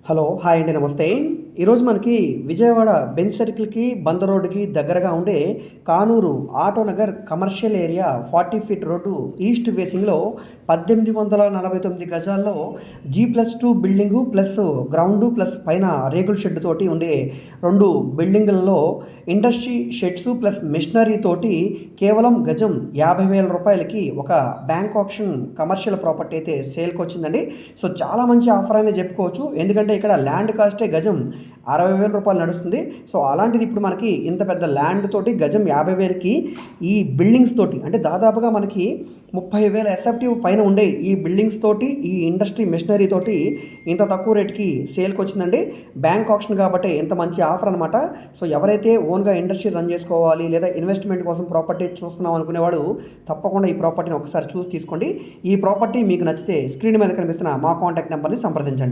Hello! Hi అండి. నమస్తే. ఈరోజు మనకి విజయవాడ బెంజ్ సర్కిల్‌కి, బందర్ రోడ్డుకి దగ్గరగా ఉండే Kanuru Autonagar commercial area 40 feet road east ఫేసింగ్‌లో 1849 గజాల్లో G+2 building plus ground plus పైన రేకుల షెడ్ తోటి ఉండే 2 బిల్డింగులలో ఇండస్ట్రీ షెడ్స్ ప్లస్ మిషనరీ తోటి కేవలం గజం 50,000 రూపాయలకి ఒక బ్యాంక్ ఆక్షన్ కమర్షియల్ ప్రాపర్టీ అయితే సేల్‌కొచ్చిందండి. సో, చాలా మంచి ఆఫర్ అనే చెప్పుకోవచ్చు. ఎందుకంటే ఇక్కడ ల్యాండ్ కాస్టే గజం 60,000 రూపాయలు నడుస్తుంది. సో, అలాంటిది ఇప్పుడు మనకి ఇంత పెద్ద ల్యాండ్ తోటి గజం 50,000కి ఈ బిల్డింగ్స్ తోటి అంటే దాదాపుగా మనకి 30,000 ఎస్ఎఫ్టీ పైన ఉండే ఈ బిల్డింగ్స్ తోటి, ఈ ఇండస్ట్రీ మిషనరీ తోటి ఇంత తక్కువ రేట్‌కి సేల్‌కొచ్చిందండి. బ్యాంక్ ఆక్షన్ కాబట్టి ఇంత మంచి ఆఫర్ అనమాట. సో, ఎవరైతే ఓన్‌గా ఇండస్ట్రీ రన్ చేసుకోవాలి లేదా ఇన్వెస్ట్‌మెంట్ కోసం ప్రాపర్టీ చూస్తున్నాం అనుకునేవాడు తప్పకుండా ఈ ప్రాపర్టీని ఒకసారి చూసి తీసుకోండి. ఈ ప్రాపర్టీ మీకు నచ్చితే స్క్రీన్ మీద కనిపిస్తున్న మా కాంటాక్ట్ నెంబర్‌ని సంప్రదించండి.